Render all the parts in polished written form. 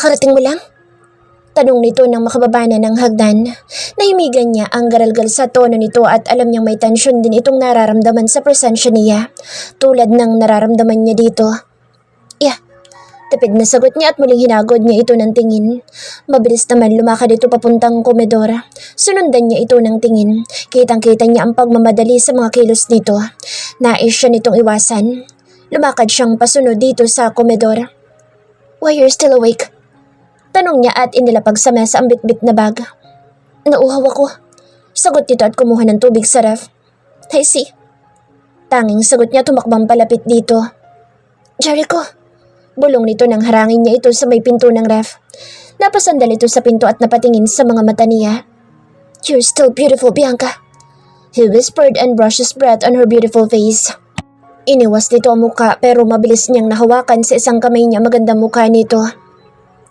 Kakarating mo lang? Tanong nito nang makababa na ng hagdan. Nahimigan niya ang garalgal sa tono nito at alam niyang may tensyon din itong nararamdaman sa presensya niya. Tulad ng nararamdaman niya dito. Yeah, tipid na sagot niya at muling hinagod niya ito ng tingin. Mabilis naman lumakad ito papuntang komedor. Sunundan niya ito ng tingin. Kitang-kita niya ang pagmamadali sa mga kilos nito. Nais siya nitong iwasan. Lumakad siyang pasunod dito sa komedor. Why you're still awake? Tanong niya at inilapag sa mesa ang bitbit na bag. Nauuhaw ako. Sagot nito at kumuha ng tubig sa ref. I see. Tanging sagot niya tumakbang palapit dito. Jericho. Bulong nito nang harangin niya ito sa may pinto ng ref. Napasandal ito sa pinto at napatingin sa mga mata niya. You're still beautiful, Bianca. He whispered and brushed his breath on her beautiful face. Iniwas nito ang muka pero mabilis niyang nahawakan sa isang kamay niya magandang mukha nito.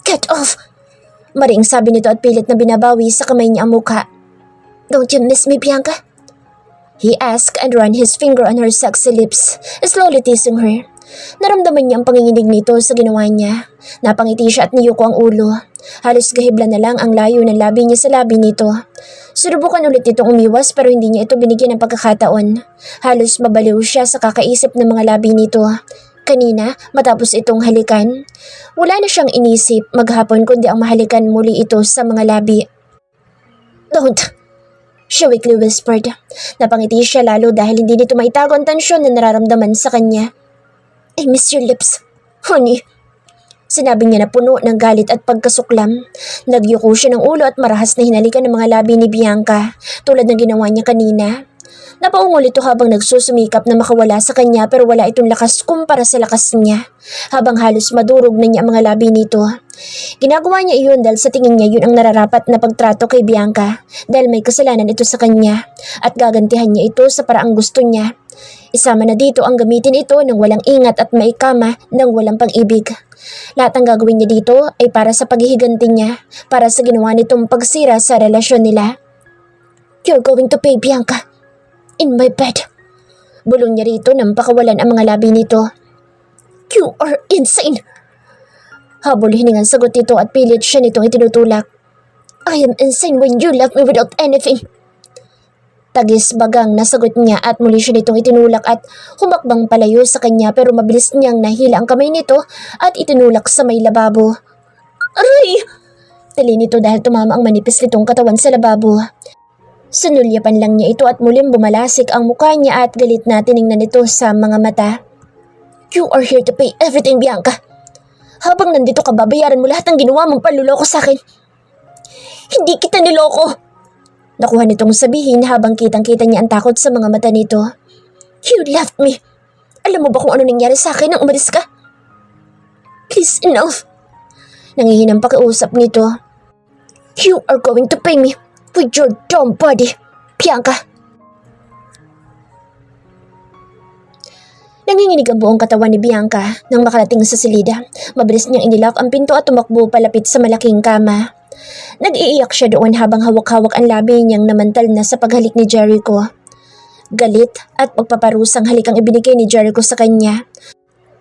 Get off! Maring sabi nito at pilit na binabawi sa kamay niya ang mukha. Don't you miss me, Bianca? He asked and ran his finger on her sexy lips, slowly teasing her. Naramdaman niya ang panginginig nito sa ginawa niya. Napangiti siya at niyuko ang ulo. Halos gahibla na lang ang layo ng labi niya sa labi nito. Sinubukan ulit nitong umiwas pero hindi niya ito binigyan ng pagkakataon. Halos mabaliw siya sa kakaisip ng mga labi nito. Kanina, matapos itong halikan, wala na siyang inisip maghapon kundi ang mahalikan muli ito sa mga labi. Don't! She weakly whispered. Napangiti siya lalo dahil hindi nito maitago ang tensyon na nararamdaman sa kanya. I miss your lips, honey. Sinabi niya na puno ng galit at pagkasuklam. Nagyuko siya ng ulo at marahas na hinalikan ng mga labi ni Bianca tulad ng ginawa niya kanina. Napaungol ito habang nagsusumikap na makawala sa kanya pero wala itong lakas kumpara sa lakas niya. Habang halos madurog na niya ang mga labi nito. Ginagawa niya iyon dahil sa tingin niya yun ang nararapat na pagtrato kay Bianca dahil may kasalanan ito sa kanya at gagantihan niya ito sa paraang gusto niya. Isama na dito ang gamitin ito ng walang ingat at maikama ng walang pag-ibig. Lahat ng gagawin niya dito ay para sa paghihiganti niya, para sa ginawa nitong pagsira sa relasyon nila. You're going to pay, Bianca. In my bed. Bulong niya rito nang pakawalan ang mga labi nito. You are insane. Habol hiningang sagot nito at pilit siya nitong itinutulak. I am insane when you left me without anything. Tagis bagang nasagot niya at muli siya nitong itinulak at humakbang palayo sa kanya pero mabilis niyang nahila ang kamay nito at itinulak sa may lababo. Aray! Tali nito dahil tumama ang manipis nitong katawan sa lababo. Sinulyapan lang niya ito at muling bumalasik ang mukha niya at galit na tiningnan nito sa mga mata. You are here to pay everything, Bianca. Habang nandito ka, babayaran mo lahat ng ginawa mong panluloko sa akin. Hindi kita niloko. Nakuha nitong sabihin habang kitang-kita niya ang takot sa mga mata nito. You left me. Alam mo ba kung ano nangyari sa akin nang umalis ka? Please, enough. Nangihinang pakiusap nito. You are going to pay me with your dumb body, Bianca. Nanginginig ang buong katawan ni Bianca nang makarating sa silida. Mabilis niyang inilak ang pinto at tumakbo palapit sa malaking kama. Nag-iiyak siya doon habang hawak-hawak ang labi niyang namantal na sa paghalik ni Jericho. Galit at magpaparusang halik ang ibinigay ni Jericho sa kanya.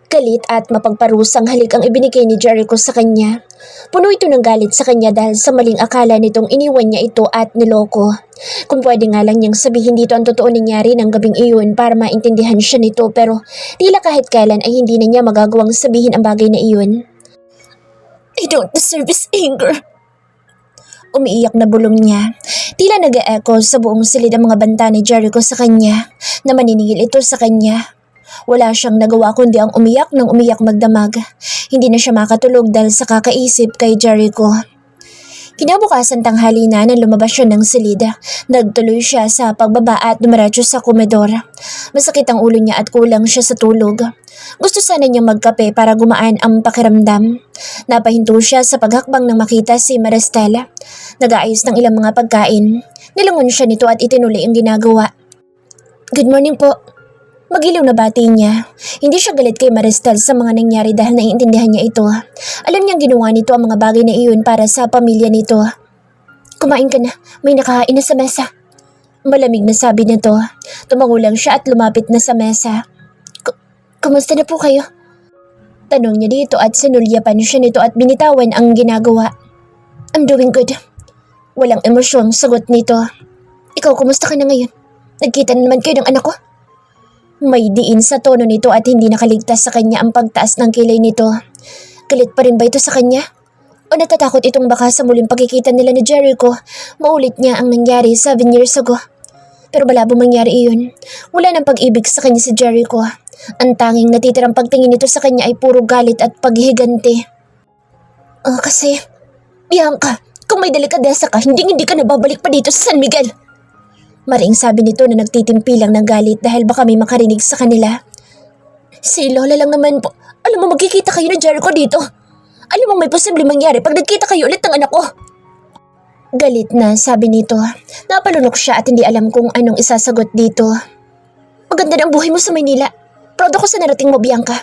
Galit at mapagparusang halik ang ibinigay ni Jericho sa kanya. Puno ito ng galit sa kanya dahil sa maling akala nitong iniwan niya ito at niloko. Kung pwede nga lang niyang sabihin dito ang totoo nangyari ng gabing iyon para maintindihan siya nito pero tila kahit kailan ay hindi na niya magagawang sabihin ang bagay na iyon. I don't deserve this anger. Umiiyak na bulong niya. Tila nag-e-echo sa buong silid ang mga banta ni Jericho sa kanya na maniningil ito sa kanya. Wala siyang nagawa kundi ang umiyak ng umiyak magdamag. Hindi na siya makatulog dahil sa kakaisip kay Jericho. Kinabukasan tanghali na nang lumabas siya ng silid. Nagtuloy siya sa pagbaba at dumiretso sa komedor. Masakit ang ulo niya at kulang siya sa tulog. Gusto sana niyang magkape para gumaan ang pakiramdam. Napahinto siya sa paghakbang nang makita si Maristela. Nag-aayos ng ilang mga pagkain. Nilangon siya nito at itinuloy ang ginagawa. Good morning po. Magilaw na bati niya. Hindi siya galit kay Maristel sa mga nangyari dahil naiintindihan niya ito. Alam niyang ginawa nito ang mga bagay na iyon para sa pamilya nito. Kumain ka na, may nakahain na sa mesa. Malamig na sabi nito. Tumango lang siya at lumapit na sa mesa. Kumusta na po kayo? Tanong niya dito at sinulyapan siya nito at binitawan ang ginagawa. I'm doing good. Walang emosyong sagot nito. Ikaw, kumusta ka na ngayon? Nagkita na naman kayo ng anak ko? May diin sa tono nito at hindi nakaligtas sa kanya ang pagtaas ng kilay nito. Galit pa rin ba ito sa kanya? O natatakot itong baka sa muling pagkikita nila ni Jericho, maulit niya ang nangyari 7 years ago? Pero malabo mangyari iyon. Wala nang pag-ibig sa kanya si Jericho. Ang tanging natitirang pagtingin nito sa kanya ay puro galit at paghihiganti. Kasi, Bianca, kung may delikadesa ka, hindi ka nababalik pa dito sa San Miguel. Maring sabi nito na nagtitimpi lang ng galit dahil baka may makarinig sa kanila. Si Lola lang naman po. Alam mo, magkikita kayo ng Jericho dito. Alam mo, may posible mangyari pag nagkita kayo ulit ng anak ko. Galit na sabi nito. Napalunok siya at hindi alam kung anong isasagot dito. Maganda na ang buhay mo sa Maynila. Proud ako sa narating mo, Bianca.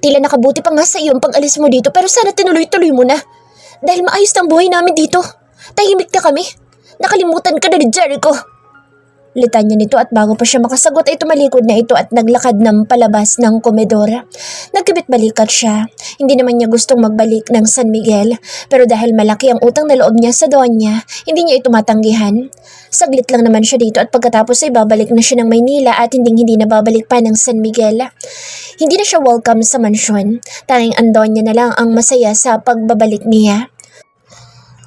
Tila nakabuti pa nga sa iyo ang pag-alis mo dito pero sana tinuloy-tuloy mo na. Dahil maayos na ang buhay namin dito. Tahimik na kami. Nakalimutan ka na ni Jericho. Litanya nito at bago pa siya makasagot ay tumalikod na ito at naglakad ng palabas ng komedor. Nagkibit balikat siya. Hindi naman niya gustong magbalik ng San Miguel pero dahil malaki ang utang na loob niya sa Doña, hindi niya ito matanggihan. Saglit lang naman siya dito at pagkatapos ay babalik na siya ng Maynila at hindi na babalik pa ng San Miguel. Hindi na siya welcome sa mansyon. Tanging ang Doña na lang ang masaya sa pagbabalik niya.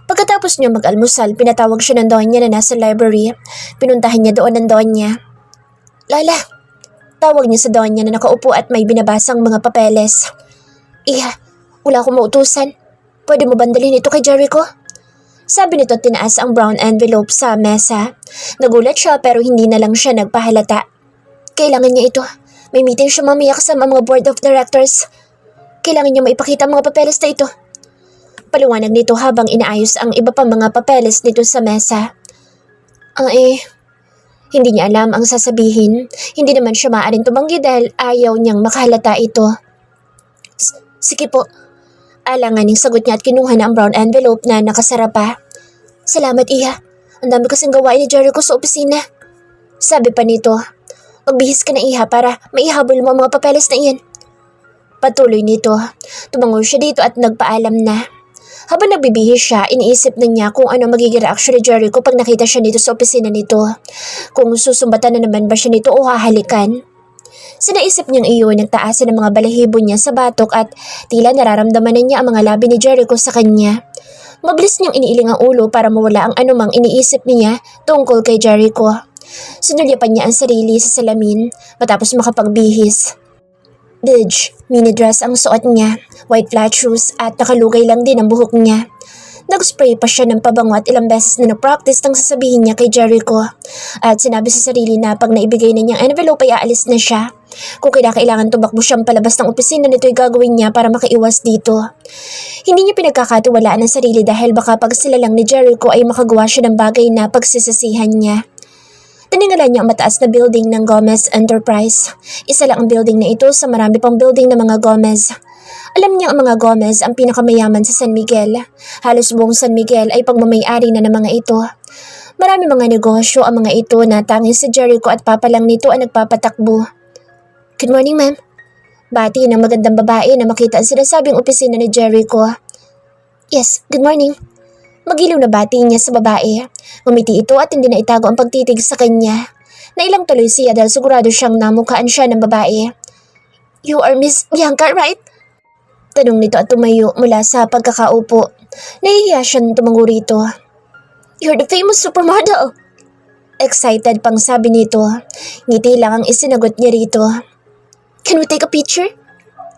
Pagkatapos niya mag-almusal, pinatawag siya ng Doña na nasa library. Pinuntahan niya doon ng Doña. Lala, tawag niya sa Doña na nakaupo at may binabasang mga papeles. Iha, wala akong mautusan. Pwede mo bandalin ito kay Jericho? Sabi nito at tinaas ang brown envelope sa mesa. Nagulat siya pero hindi na lang siya nagpahalata. Kailangan niya ito. May meeting siya mamaya kasama mga board of directors. Kailangan niya maipakita ang mga papeles na ito. Paliwanag nito habang inaayos ang iba pang mga papeles nito sa mesa. Hindi niya alam ang sasabihin. Hindi naman siya maaaring tumanggi dahil ayaw niyang makahalata ito. Sige po. Alanganing sagot niya at kinuha na ang brown envelope na nakasara pa. Salamat, Iha. Ang dami kasing gawain ni Jericho sa opisina. Sabi pa nito, magbihis ka na, Iha, para maihabol mo ang mga papeles na iyan. Patuloy nito. Tumango siya dito at nagpaalam na. Habang nagbibihis siya, iniisip na niya kung ano magiging reaksyon ni Jericho pag nakita siya nito sa opisina nito. Kung susumbatan na naman ba siya nito o hahalikan. Sa naisip niyang iyon, nagtaasan ng mga balahibo niya sa batok at tila nararamdaman na niya ang mga labi ni Jericho sa kanya. Mabilis niyang iniiling ang ulo para mawala ang anumang iniisip niya tungkol kay Jericho. Sinulyapan niya ang sarili sa salamin matapos makapagbihis. Beige, mini dress ang suot niya, white flat shoes at nakalugay lang din ang buhok niya. Nag-spray pa siya ng pabango at ilang beses na nag-practice ng sasabihin niya kay Jericho. At sinabi sa sarili na pag naibigay na niyang envelope ay aalis na siya. Kung kailangan tumakbo siyang palabas ng opisina nito ay gagawin niya para makaiwas dito. Hindi niya pinagkakatiwalaan ang sarili dahil baka pag sila lang ni Jericho ay makagawa siya ng bagay na pagsisisihan niya. Tiningala niya ang mataas na building ng Gomez Enterprise. Isa lang ang building na ito sa marami pang building ng mga Gomez. Alam niya ang mga Gomez ang pinakamayaman sa San Miguel. Halos buong San Miguel ay pagmamayari na ng mga ito. Marami mga negosyo ang mga ito na tanging si Jericho at papa lang nito ang nagpapatakbo. Good morning, ma'am. Bati ng magandang babae na makita ang sinasabing opisina ni Jericho. Yes, good morning. Magilaw na bati niya sa babae. Ngumiti ito at hindi na itago ang pagtitig sa kanya. Nailang tuloy siya dahil sigurado siyang namukhaan siya ng babae. You are Miss Bianca, right? Tanong nito at tumayo mula sa pagkakaupo. Nahihiya siyang tumango rito. You're the famous supermodel. Excited pang sabi nito. Ngiti lang ang isinagot niya rito. Can we take a picture?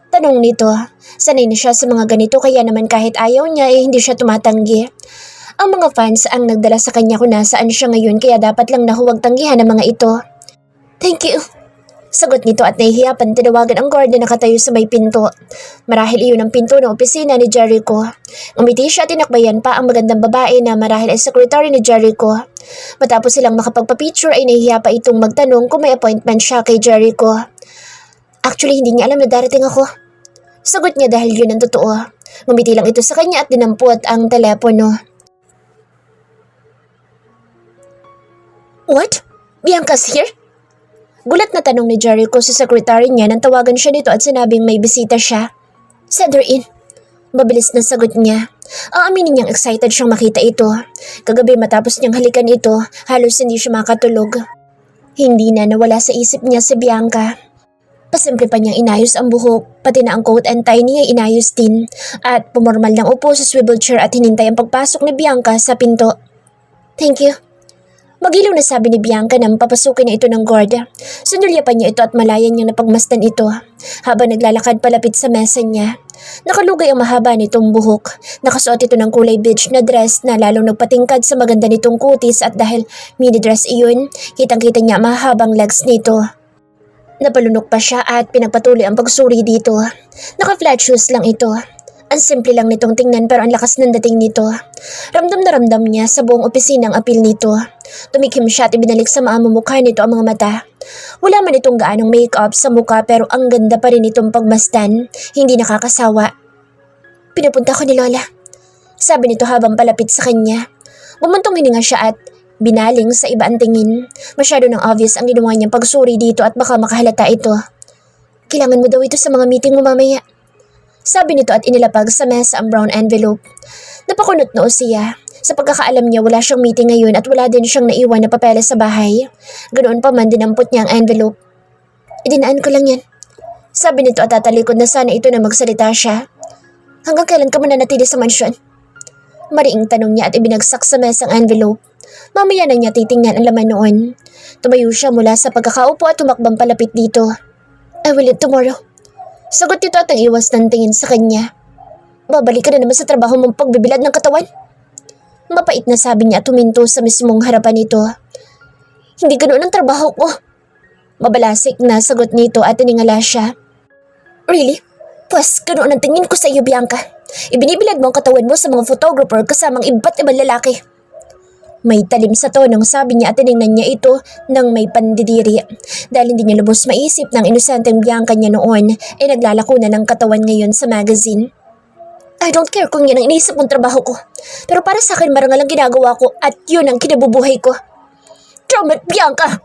Tanong nito. Sanay na siya sa mga ganito kaya naman kahit ayaw niya ay hindi siya tumatanggi. Ang mga fans ang nagdala sa kanya kung nasaan siya ngayon kaya dapat lang na huwag tanggihan ang mga ito. Thank you. Sagot nito at nahihiya pang tinawagan ang guard na nakatayo sa may pinto. Marahil iyon ang pinto ng opisina ni Jericho. Umiti siya at tinakbayan pa ang magandang babae na marahil ay secretary ni Jericho. Matapos silang makapagpa-picture ay nahihiya pa itong magtanong kung may appointment siya kay Jericho. Actually, hindi niya alam na darating ako. Sagot niya dahil yun ang totoo. Ngumiti lang ito sa kanya at dinampot ang telepono. What? Bianca's here? Gulat na tanong ni Jericho sa secretary niya nang tawagan siya nito at sinabing may bisita siya. Send her in. Mabilis na sagot niya. Aaminin niyang excited siyang makita ito. Kagabi matapos niyang halikan ito, halos hindi siya makatulog. Hindi na nawala sa isip niya si Bianca. Pasimple pa niyang inayos ang buhok, pati na ang coat and tie niya inayos din. At pumormal ng upo sa swivel chair at hinintay ang pagpasok ni Bianca sa pinto. Thank you. Magilaw na sabi ni Bianca nang papasukin niya ito ng guard. Sinulyapan niya ito at malayan niyang napagmasdan ito habang naglalakad palapit sa mesa niya. Nakalugay ang mahaba nitong buhok. Nakasuot ito ng kulay beige na dress na lalong nagpatingkad sa maganda nitong kutis at dahil mini dress iyon, kitang-kita niya mahabang legs nito. Napalunok pa siya at pinagpatuloy ang pagsuri dito. Naka-flat shoes lang ito. Ang simple lang nitong tingnan pero ang lakas ng dating nito. Ramdam na ramdam niya sa buong opisina ang apil nito. Tumikim siya at ibinalik sa maamumukha nito ang mga mata. Wala man itong gaanong make-up sa mukha pero ang ganda pa rin itong pagmasdan. Hindi nakakasawa. Pinupunta ko ni Lola. Sabi nito habang palapit sa kanya. Bumuntong hininga siya at binaling sa iba ang tingin. Masyado nang obvious ang ginawa niyang pagsuri dito at baka makahalata ito. Kailangan mo daw ito sa mga meeting mo mamaya. Sabi nito at inilapag sa mesa ang brown envelope. Napakunot noo siya. Sa pagkakaalam niya wala siyang meeting ngayon at wala din siyang naiwan na papeles sa bahay. Ganoon pa man dinampot niya ang envelope. Idinaan ko lang yan. Sabi nito at tatalikod na sana ito na magsalita siya. Hanggang kailan ka mananatili sa mansyon? Mariing tanong niya at ibinagsak sa mesa ang envelope. Mamaya na niya titingnan ang laman noon. Tumayo siya mula sa pagkakaupo at tumakbang palapit dito. I will eat tomorrow. Sagot nito at ang iwas ng tingin sa kanya. Babalik ka na naman sa trabaho mong pagbibilad ng katawan? Mapait na sabi niya at tuminto sa mismong harapan nito. Hindi ganoon ang trabaho ko. Mabalasik na sagot nito at tiningala siya. Really? Pues ganoon ang tingin ko sa iyo, Bianca. Ibinibilad mo ang katawan mo sa mga photographer kasamang iba't ibang lalaki. May talim sa tonong sabi niya at tiningnan niya ito ng may pandidiri. Dahil hindi niya lubos maisip ng inosenteng Bianca niya noon ay naglalako na ng katawan ngayon sa magazine. I don't care kung yan ang iniisip mong trabaho ko. Pero para sa akin marangal ang ginagawa ko at yun ang kinabubuhay ko. Damn it, Bianca!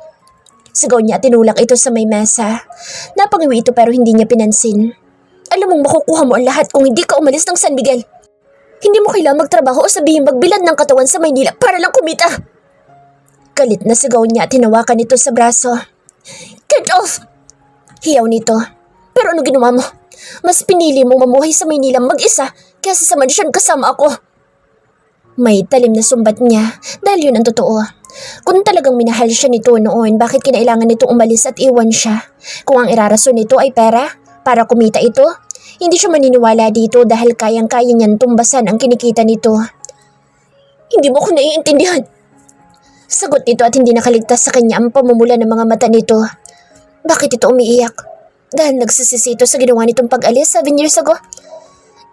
Sigaw niya at tinulak ito sa may mesa. Napangiwi ito pero hindi niya pinansin. Alam mong makukuha mo ang lahat kung hindi ka umalis ng San Miguel. Hindi mo kailangang magtrabaho o sabihin magbilad ng katawan sa Maynila para lang kumita. Galit na sigaw niya at hinawakan ito sa braso. Get off! Hiyaw nito. Pero ano ginawa mo? Mas pinili mong mamuhay sa Maynila mag-isa kaysa sa mansyon kasama ako. May talim na sumbat niya dahil yun ang totoo. Kung talagang minahal siya nito noon, bakit kinailangan nito umalis at iwan siya? Kung ang irarason nito ay pera, para kumita ito, hindi siya maniniwala dito dahil kayang-kaya niyang tumbasan ang kinikita nito. Hindi mo ko naiintindihan. Sagot nito at hindi nakaligtas sa kanya ang pamumula ng mga mata nito. Bakit ito umiiyak? Dahil nagsisisi ito sa ginawa nitong pag-alis 7 years ago?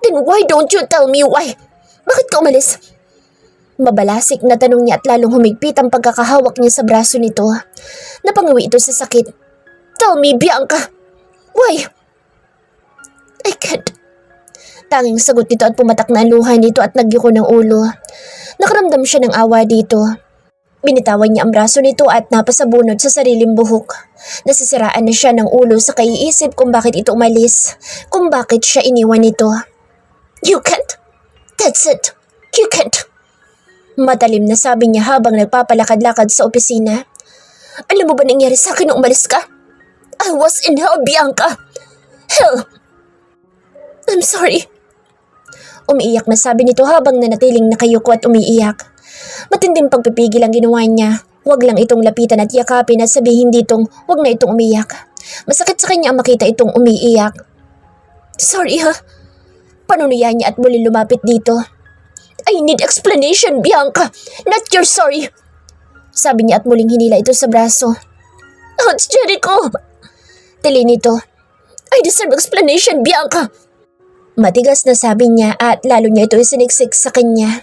Then why don't you tell me why? Bakit ka umalis? Mabalasik na tanong niya at lalong humigpit ang pagkakahawak niya sa braso nito. Napangiwi ito sa sakit. Tell me, Bianca! Why? I can't. Tanging sagot nito at pumatak na ang luha nito at nagyuko ng ulo. Nakaramdam siya ng awa dito. Binitawan niya ang braso nito at napasabunod sa sariling buhok. Nasisiraan na siya ng ulo sa kaiisip kung bakit ito umalis, kung bakit siya iniwan nito. You can't. That's it. You can't. Matalim na sabi niya habang nagpapalakad-lakad sa opisina. Alam mo ba nangyari sa akin nung umalis ka? I was in hell, Bianca. Hell. I'm sorry. Umiiyak na sabi nito habang nanatiling nakayuko at umiiyak. Matinding pagpipigil ang ginawa niya. Huwag lang itong lapitan at yakapin at sabihin ditong huwag na itong umiyak. Masakit sa kanya ang makita itong umiiyak. Sorry ha. Panunuya niya at muli lumapit dito. I need explanation, Bianca. Not your sorry. Sabi niya at muling hinila ito sa braso. It's Jericho. Tili nito. I deserve explanation, Bianca. Matigas na sabi niya at lalo niya ito isiniksik sa kanya.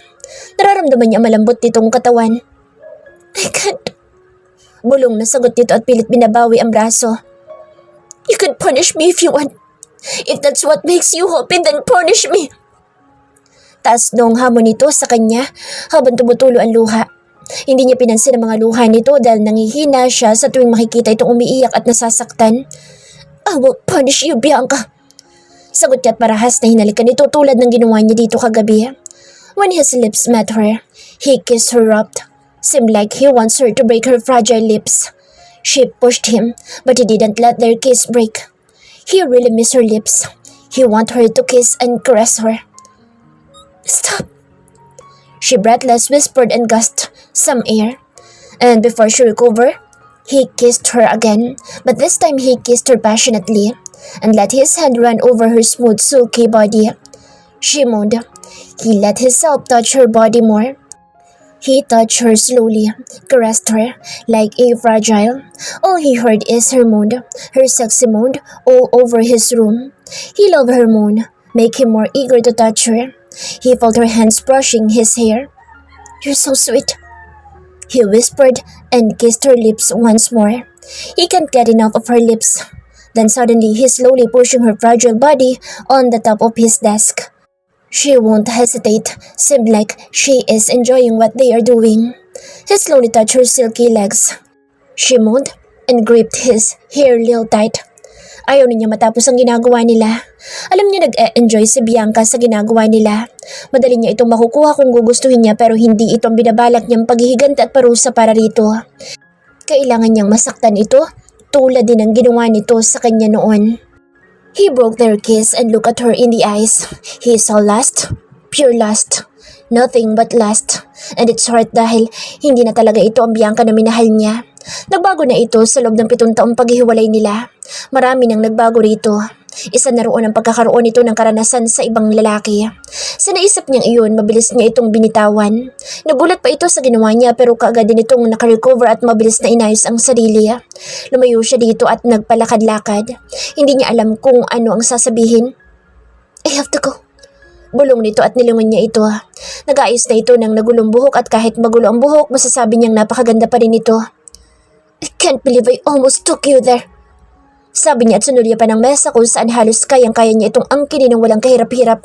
Nararamdaman niya malambot nitong katawan. I can't. Bulong na sagot nito at pilit binabawi ang braso. You can punish me if you want. If that's what makes you happy, then punish me. Taas noong hamon nito sa kanya habang tumutulo ang luha. Hindi niya pinansin ang mga luha nito dahil nangihina siya sa tuwing makikita itong umiiyak at nasasaktan. I will punish you, Bianca. Sagot niya at marahas na hinalikan nito tulad ng ginawa niya dito kagabi. When his lips met her, he kissed her rapt. Seemed like he wants her to break her fragile lips. She pushed him, but he didn't let their kiss break. He really missed her lips. He wanted her to kiss and caress her. Stop! She breathless whispered and gasped some air. And before she recovered, he kissed her again, but this time he kissed her passionately and let his hand run over her smooth, silky body. She moaned. He let himself touch her body more. He touched her slowly, caressed her like a fragile. All he heard is her moan, her sexy moan all over his room. He loved her moan, make him more eager to touch her. He felt her hands brushing his hair. You're so sweet, he whispered and kissed her lips once more. He can't get enough of her lips. Then suddenly he slowly pushing her fragile body on the top of his desk. She won't hesitate, seemed like she is enjoying what they are doing. He slowly touched her silky legs. She moaned and gripped his hair real tight. Ayaw niya matapos ang ginagawa nila. Alam niya nag-e-enjoy si Bianca sa ginagawa nila. Madali niya itong makukuha kung gugustuhin niya pero hindi itong binabalak niyang paghihiganti at parusa para rito. Kailangan niyang masaktan ito tulad din ng ginawa nito sa kanya noon. He broke their kiss and looked at her in the eyes. He saw lust, pure lust, nothing but lust. And it's hurt dahil hindi na talaga ito ang Bianca na minahal niya. Nagbago na ito sa loob ng 7 taong paghihiwalay nila. Marami nang nagbago rito. Isa na roon ang pagkakaroon nito ng karanasan sa ibang lalaki. Sa naisip niyang iyon, mabilis niya itong binitawan. Nagulat pa ito sa ginawa niya pero kaagad din itong nakarecover at mabilis na inayos ang sarili. Lumayo siya dito at nagpalakad-lakad. Hindi niya alam kung ano ang sasabihin. I have to go. Bulong nito at nilingon niya ito. Nag-aayos na ito ng nagulong buhok at kahit magulo ang buhok, masasabi niyang napakaganda pa rin ito. I can't believe I almost took you there. Sabi niya at sunulya pa ng mesa kung saan halos kayang-kaya niya itong angkinin ng walang kahirap-hirap.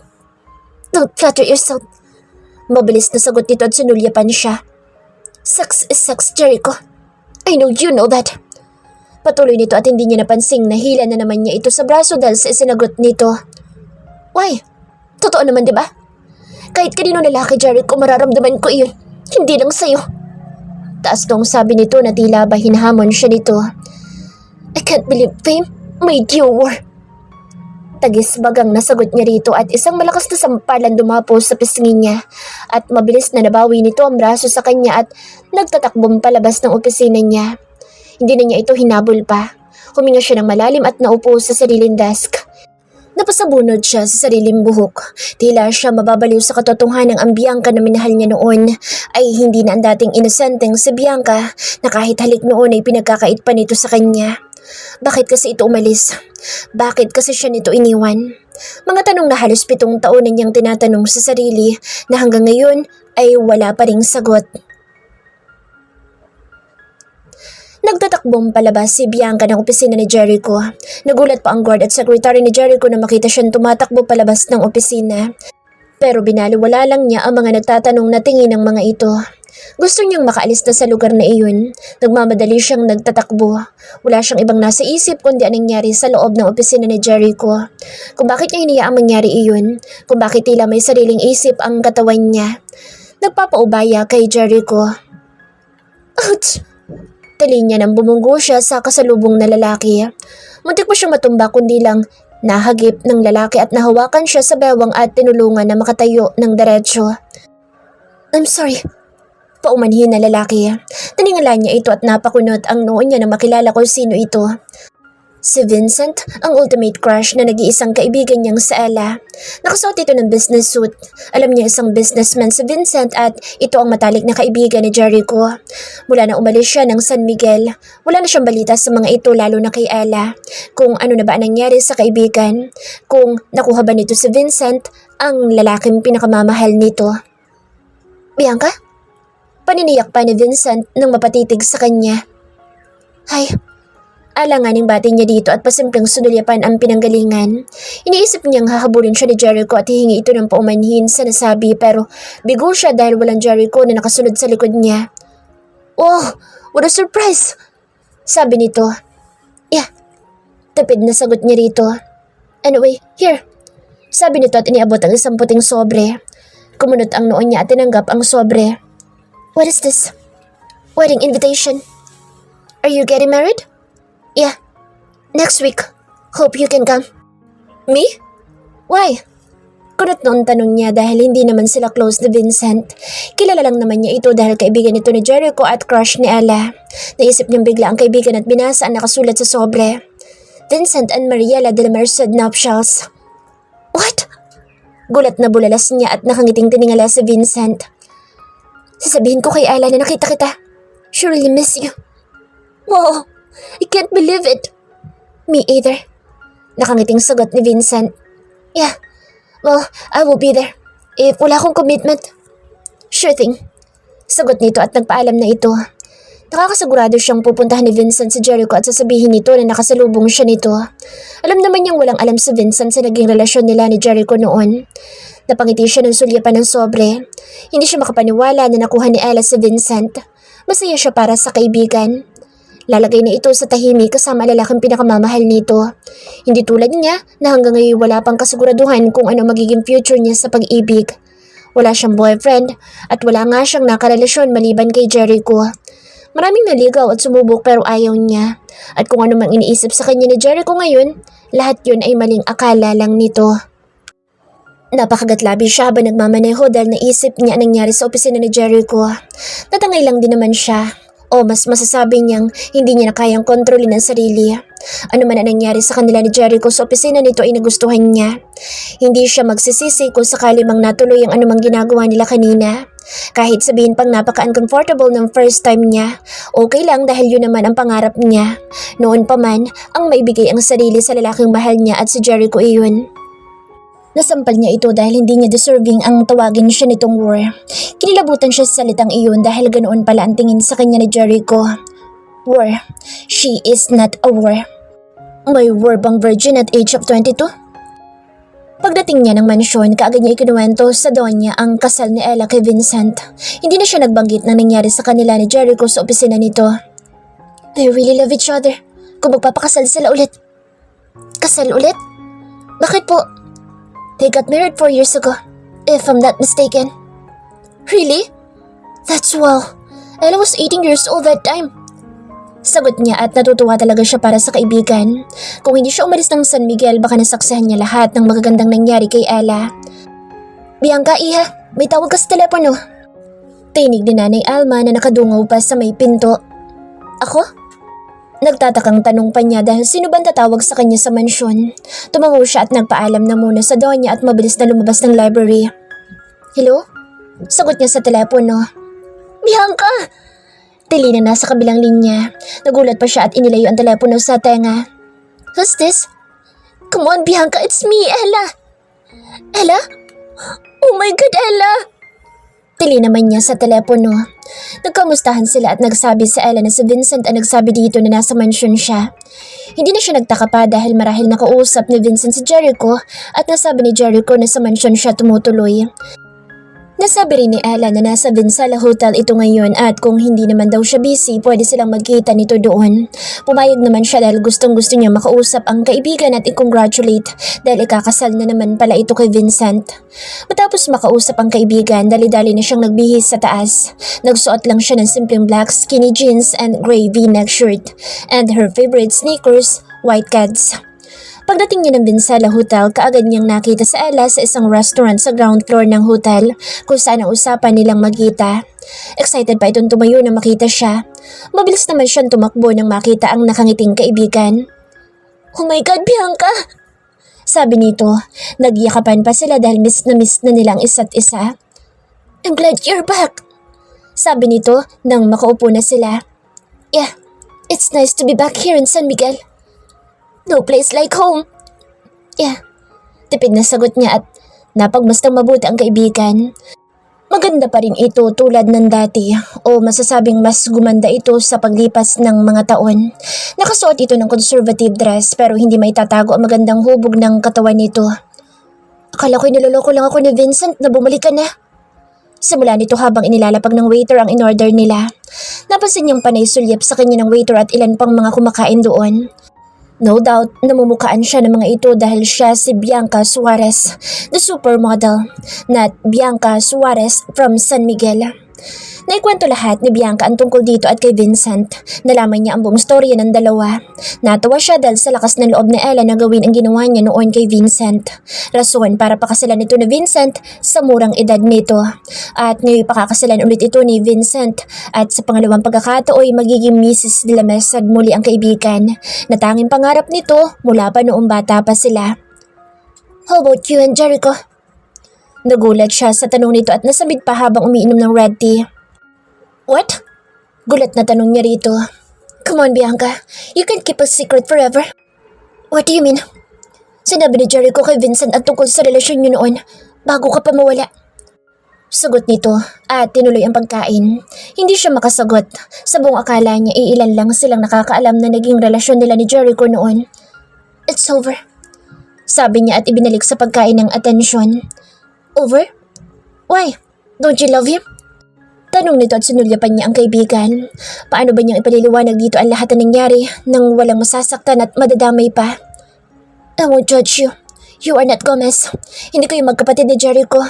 Don't flatter yourself. Mabilis na sagot nito at sunulyapan siya. Sex is sex, Jericho. I know you know that. Patuloy nito at hindi niya napansing na hila na naman niya ito sa braso dahil sa isinagot nito. Why? Totoo naman, di ba? Kahit kanino lalaki, Jericho, mararamdaman ko iyon. Hindi lang sa'yo. Taas nung sabi nito na tila ba hinahamon siya nito. I can't believe fame made you war. Tagis bagang nasagot niya rito at isang malakas na sampalan dumapos sa pisngi niya at mabilis na nabawi nito ang braso sa kanya at nagtatakbong palabas ng opisina niya. Hindi na niya ito hinabol pa. Huminga siya ng malalim at naupo sa sariling desk. Napasabunod siya sa sariling buhok. Tila siya mababaliw sa katotohanan ng ang Bianca na minahal niya noon ay hindi na ang dating inosenteng si Bianca na kahit halik noon ay pinagkakait pa nito sa kanya. Bakit kasi ito umalis? Bakit kasi siya nito iniwan? Mga tanong na halos 7 taon na niyang tinatanong sa sarili na hanggang ngayon ay wala pa ring sagot. Nagtatakbong palabas si Bianca ng opisina ni Jericho. Nagulat pa ang guard at secretary ni Jericho na makita siyang tumatakbo palabas ng opisina. Pero binaliwala lang niya ang mga nagtatanong na tingin ng mga ito. Gusto niyang makaalis na sa lugar na iyon. Nagmamadali siyang nagtatakbo. Wala siyang ibang nasa isip kundi anong nangyari sa loob ng opisina ni Jericho. Kung bakit niya hiniyaang mangyari iyon. Kung bakit tila may sariling isip ang katawan niya. Nagpapaubaya kay Jericho. Ouch! Tali niya nang bumunggo siya sa kasalubong na lalaki. Muntik pa siyang matumba kundi lang nahagip ng lalaki at nahawakan siya sa bewang at tinulungan na makatayo ng diretsyo. I'm sorry. Paumanhin na lalaki. Tiningala niya ito at napakunot ang noo niya nang makilala kung sino ito. Si Vincent, ang ultimate crush na nag-iisang kaibigan niyang si Ella. Nakasuot ito ng business suit. Alam niya isang businessman si Vincent at ito ang matalik na kaibigan ni Jericho. Mula na umalis siya ng San Miguel, wala na siyang balita sa mga ito lalo na kay Ella. Kung ano na ba ang nangyari sa kaibigan, kung nakuha ba nito si Vincent, ang lalaking pinakamamahal nito. Bianca? Paniniyak pa ni Vincent nang mapatitig sa kanya. Hay. Alanganing bati niya dito at pasimpleng sunulyapan ang pinanggalingan. Iniisip niyang hahabulin siya ni Jericho at hihingi ito ng paumanhin sa nasabi pero bigo siya dahil walang Jericho na nakasunod sa likod niya. Oh, what a surprise! Sabi nito. Yeah, tapid na sagot niya rito. Anyway, here, Sabi nito at iniabot ang isang puting sobre. Kumunot ang noo niya at tinanggap ang sobre. What is this? Wedding invitation. Are you getting married? Yeah. Next week. Hope you can come. Me? Why? Kunot noon tanong niya dahil hindi naman sila close ni Vincent. Kilala lang naman niya ito dahil kaibigan ito ni Jericho at crush ni Ella. Naisip niyang bigla ang kaibigan at binasa ang nakasulat sa sobre. Vincent and Mariela de la Merced nuptials. What? Gulat na bulalas niya at nakangiting tiningala si Vincent. Sasabihin ko kay Ella na nakita kita. She really miss you. Wow, I can't believe it. Me either. Nakangiting sagot ni Vincent. Yeah. Well, I will be there. If wala akong commitment. Sure thing. Sagot nito at nagpaalam na ito. Nakakasigurado siyang pupuntahan ni Vincent si Jericho at sasabihin nito na nakasalubong siya nito. Alam naman niyang walang alam si Vincent sa naging relasyon nila ni Jericho noon. Napangiti siya ng sulyapan ng sobre. Hindi siya makapaniwala na nakuha ni Ella si Vincent. Masaya siya para sa kaibigan. Lalagay na ito sa tahimik kasama lalaking pinakamamahal nito. Hindi tulad niya na hanggang ngayon wala pang kasiguraduhan kung ano magiging future niya sa pag-ibig. Wala siyang boyfriend at wala nga siyang nakarelasyon maliban kay Jericho. Maraming naligaw at sumubok pero ayaw niya. At kung ano mang iniisip sa kanya ni Jericho ngayon, lahat yun ay maling akala lang nito. Napakagatlabi siya habang nagmamaneho dahil naisip niya ang nangyari sa opisina ni Jericho. Natangay lang din naman siya. O mas masasabi niyang hindi niya na kayang kontrolin ang sarili. Ano man ang nangyari sa kanila ni Jericho sa opisina nito ay nagustuhan niya. Hindi siya magsisisi kung sakali mang natuloy ang anumang ginagawa nila kanina. Kahit sabihin pang napaka-uncomfortable ng first time niya, okay lang dahil yun naman ang pangarap niya. Noon pa man, ang maibigay ang sarili sa lalaking mahal niya at si Jericho iyon. Nasampal niya ito dahil hindi niya deserving ang tawagin siya nitong war. Kinilabutan siya sa salitang iyon dahil ganoon pala ang tingin sa kanya ni Jericho. War. She is not a war. May war bang virgin at age of 22? Pagdating niya ng mansyon, kaagad niya ikinuwento sa Donya ang kasal ni Ella kay Vincent. Hindi na siya nagbanggit na nangyari sa kanila ni Jericho sa opisina nito. They really love each other. Kung magpapakasal sila ulit. Kasal ulit? Bakit po? They got married 4 years ago, if I'm not mistaken. Really? That's wow. Ella was 18 years old that time. Sagot niya at natutuwa talaga siya para sa kaibigan. Kung hindi siya umalis ng San Miguel, baka nasaksihan niya lahat ng magagandang nangyari kay Ella. Bianca, iha, may tawag ka sa telepono. Tinig ni Nanay Alma na nakadungaw pa sa may pinto. Ako? Nagtatakang tanong pa niya dahil sino ba tatawag sa kanya sa mansyon. Tumango siya at nagpaalam na muna sa Donya at mabilis na lumabas ng library. Hello? Sagot niya sa telepono. Bianca! Tili na nasa kabilang linya. Nagulat pa siya at inilayo ang telepono sa tenga. Who's this? Come on Bianca, it's me, Ella. Ella? Oh my God, Ella! Tili naman niya sa telepono. Nagkamustahan sila at nagsabi sa Ella na si Vincent ang nagsabi dito na nasa mansyon siya. Hindi na siya nagtaka pa dahil marahil nakausap ni Vincent si Jericho at nasabi ni Jericho na sa mansyon siya tumutuloy. Nasabi rin ni Ella na nasa Vinsala Hotel ito ngayon at kung hindi naman daw siya busy, pwede silang magkita nito doon. Pumayag naman siya dahil gustong-gusto niya makausap ang kaibigan at i-congratulate dahil ikakasal na naman pala ito kay Vincent. Matapos makausap ang kaibigan, dali-dali na siyang nagbihis sa taas. Nagsuot lang siya ng simpleng black skinny jeans and gray v-neck shirt and her favorite sneakers, white Keds. Pagdating niya ng Vinsala Hotel, kaagad niyang nakita sa Ella sa isang restaurant sa ground floor ng hotel kung saan ang usapan nilang magkita. Excited pa itong tumayo na makita siya. Mabilis naman siyang tumakbo nang makita ang nakangiting kaibigan. Oh my God, Bianca! Sabi nito, nagyakapan pa sila dahil miss na nila ang isa't isa. I'm glad you're back! Sabi nito nang makaupo na sila. Yeah, it's nice to be back here in San Miguel. No place like home. Yeah, tipid na sagot niya at napagmastang mabuti ang kaibigan. Maganda pa rin ito tulad ng dati o masasabing mas gumanda ito sa paglipas ng mga taon. Nakasuot ito ng conservative dress pero hindi may tatago ang magandang hubog ng katawan nito. Akala ko'y niloloko lang ako ni Vincent na bumalik ka na. Simula nito habang inilalapag ng waiter ang in-order nila. Napansin niyang panay sulyap sa kanya ng waiter at ilan pang mga kumakain doon. No doubt, namumukaan siya ng mga ito dahil siya si Bianca Suarez, the supermodel, not Bianca Suarez from San Miguel. Naikwento lahat ni Bianca ang tungkol dito at kay Vincent. Nalaman niya ang buong storya ng dalawa. Natawa siya dahil sa lakas ng loob ni Ella na gawin ang ginawa niya noon kay Vincent. Rason para pakasalan ito ni Vincent sa murang edad nito. At ngayon pakakasalan ulit ito ni Vincent. At sa pangalawang pagkakataon magiging Mrs. de la Mesa muli ang kaibigan. Na tanging pangarap nito mula pa noong bata pa sila. How about you and Jericho? Nagulat siya sa tanong nito at nasamid pa habang umiinom ng red tea. What? Gulat na tanong niya rito. Come on, Bianca. You can't keep a secret forever. What do you mean? Sinabi ni Jericho kay Vincent at tungkol sa relasyon niyo noon bago ka pa mawala. Sagot nito at tinuloy ang pagkain. Hindi siya makasagot. Sa buong akala niya iilan lang silang nakakaalam na naging relasyon nila ni Jericho noon. It's over. Sabi niya at ibinalik sa pagkain ng atensyon. Over? Why? Don't you love him? Tanong nito at sinulyapan niya ang kaibigan. Paano ba niyang ipaliliwanag dito ang lahat na nangyari nang walang masasaktan at madadamay pa? I won't judge you. You are not Gomez. Hindi kayo magkapatid ni Jericho.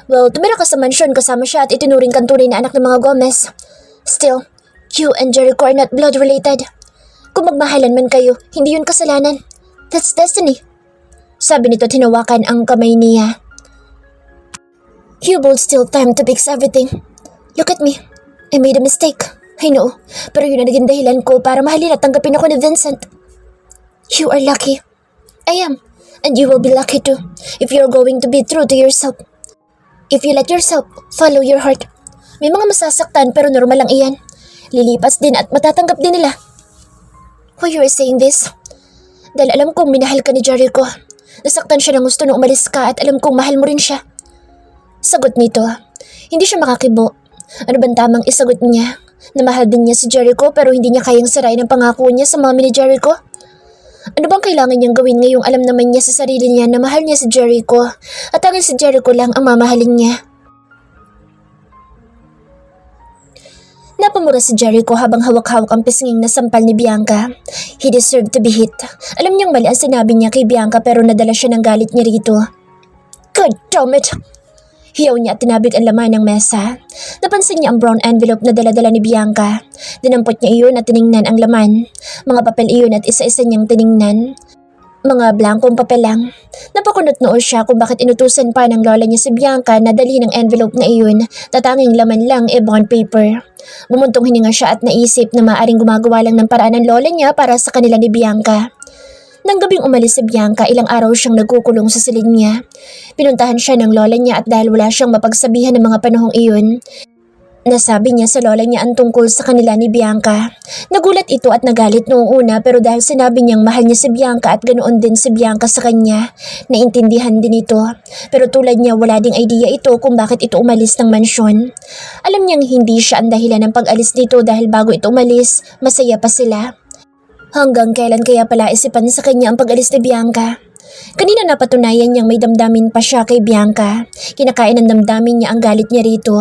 Well, tumira ka sa mansyon kasama siya at itinuring kang tunay na anak ng mga Gomez. Still, you and Jericho are not blood related. Kung magmahalan man kayo, hindi yun kasalanan. That's destiny. Sabi nito at hinawakan ang kamay niya. You both still time to fix everything. Look at me. I made a mistake. I know. Pero yun ang naging dahilan ko para mahalin at tanggapin ako ni Vincent. You are lucky. I am. And you will be lucky too if you're going to be true to yourself. If you let yourself follow your heart. May mga masasaktan pero normal lang iyan. Lilipas din at matatanggap din nila. Why you are saying this? Dahil alam kong minahal ka ni Jericho. Nasaktan siya ng gusto na umalis ka at alam kong mahal mo rin siya. Sagot nito. Hindi siya makakibo. Ano bang tamang isagot niya? Na mahal din niya si Jericho pero hindi niya kayang sarayin ang pangako niya sa mami ni Jericho? Ano bang kailangan niyang gawin ngayong alam naman niya sa sarili niya na mahal niya si Jericho at hanggang si Jericho lang ang mamahalin niya? Napamura si Jericho habang hawak-hawak ang pisnging na sampal ni Bianca. He deserved to be hit. Alam niyang mali ang sinabi niya kay Bianca pero nadala siya ng galit niya rito. God damn it! Hiyaw niya at tinabig ang laman ng mesa. Napansin niya ang brown envelope na dala-dala ni Bianca. Dinampot niya iyon at tiningnan ang laman. Mga papel iyon at isa-isa niyang tiningnan. Mga blankong papel lang. Napakunot noo siya kung bakit inutusan pa ng lola niya si Bianca na dali ng envelope na iyon. Tatanging laman lang bond paper. Bumuntong hininga siya at naisip na maaaring gumagawa lang ng paraan ng lola niya para sa kanila ni Bianca. Nang gabing umalis si Bianca, ilang araw siyang nagkukulong sa silid niya. Pinuntahan siya ng lola niya at dahil wala siyang mapagsabihan ng mga panahong iyon, nasabi niya sa lola niya ang tungkol sa kanila ni Bianca. Nagulat ito at nagalit noong una pero dahil sinabi niyang mahal niya si Bianca at ganoon din si Bianca sa kanya, naintindihan din ito. Pero tulad niya wala ding idea ito kung bakit ito umalis ng mansyon. Alam niyang hindi siya ang dahilan ng pag-alis nito dahil bago ito umalis, masaya pa sila. Hanggang kailan kaya pala isipan sa kanya ang pag-alis ni Bianca? Kanina napatunayan niyang may damdamin pa siya kay Bianca. Kinakain ng damdamin niya ang galit niya rito.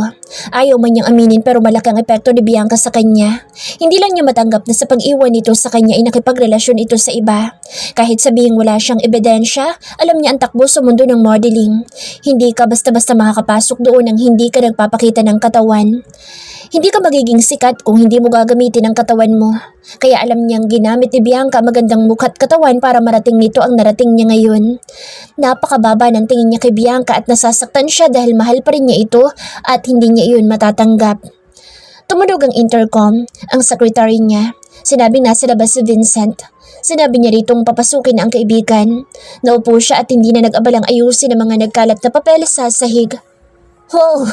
Ayaw man niyang aminin pero malaki ang epekto ni Bianca sa kanya. Hindi lang niya matanggap na sa pag-iwan nito sa kanya ay nakipagrelasyon ito sa iba. Kahit sabihing wala siyang ebidensya, alam niya ang takbo sa mundo ng modeling. Hindi ka basta-basta makakapasok doon nang hindi ka nagpapakita ng katawan. Hindi ka magiging sikat kung hindi mo gagamitin ang katawan mo. Kaya alam niyang ginamit ni Bianca magandang mukha at katawan para marating nito ang narating niya ngayon. Napakababa ng tingin niya kay Bianca at nasasaktan siya dahil mahal pa rin niya ito at hindi niya iyon matatanggap. Tumunog ang intercom, ang secretary niya. Sinabing nasa labas si Vincent. Sinabi niya ritong papasukin ang kaibigan. Naupo siya at hindi na nag-abalang ayusin ang mga nagkalat na papel sa sahig. Wow!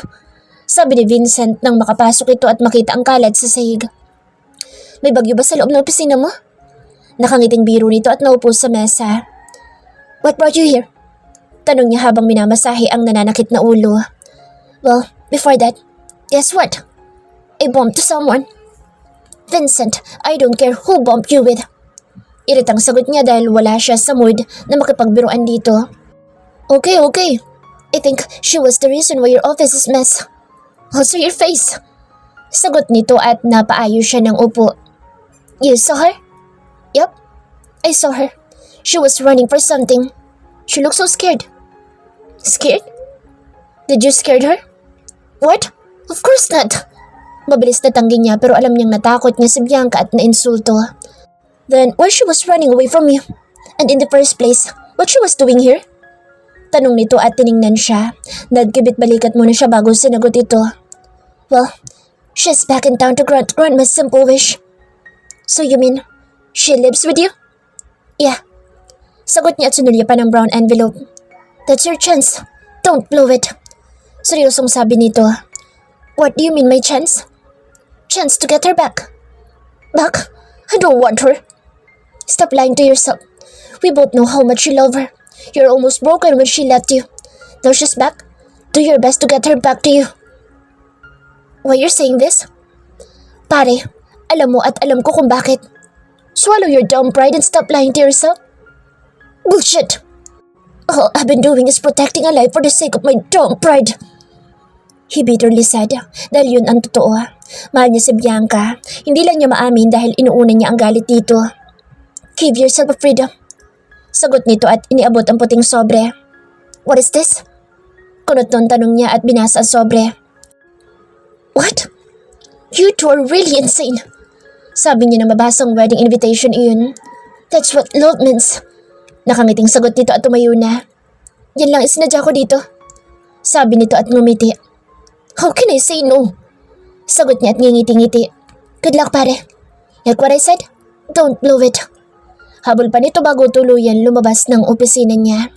Sabi ni Vincent nang makapasok ito at makita ang kalat sa sahig. May bagyo ba sa loob ng opisina mo? Nakangiting biro nito at naupo sa mesa. What brought you here? Tanong niya habang minamasahe ang nananakit na ulo. Well, before that, guess what? I bumped to someone. Vincent, I don't care who bumped you with. Iritang sagot niya dahil wala siya sa mood na makipagbiruan dito. Okay. I think she was the reason why your office is mess. Also your face. Sagot nito at napaayos siya ng upo. You saw her? Yup. I saw her. She was running for something. She looked so scared. Scared? Did you scare her? What? Of course not. Mabilis na tanggi niya pero alam niyang natakot niya si Bianca at nainsulto. Then, why she was running away from you? And in the first place, what she was doing here? Tanong nito at tiningnan siya. Nagkibit balikat muna siya bago sinagot ito. Well, she's back in town to grant Grandma's simple wish. So you mean, she lives with you? Yeah. Sagot niya at sinulya pa ng brown envelope. That's your chance. Don't blow it. Seryosong sabi nito. What do you mean my chance? Chance to get her back. Back? I don't want her. Stop lying to yourself. We both know how much you love her. You're almost broken when she left you. Now she's back. Do your best to get her back to you. Why you're saying this? Pare, alam mo at alam ko kung bakit. Swallow your dumb pride and stop lying to yourself. Bullshit! All I've been doing is protecting a life for the sake of my dumb pride. He bitterly said, dahil yun ang totoo. Mahal niya si Bianca. Hindi lang niya maamin dahil inuuna niya ang galit dito. Give yourself a freedom. Sagot nito at iniabot ang puting sobre. What is this? Kunot nun tanong niya at binasa ang sobre. What? You two are really insane. Sabi niya na mabasang wedding invitation iyon. That's what love means. Nakangiting sagot nito at tumayo na. Yan lang isinadya ko dito. Sabi nito at ngumiti. How can I say no? Sagot niya at ngingiti-ngiti. Good luck pare. Like what I said, don't blow it. Habol pa nito bago tuluyan lumabas ng opisina niya.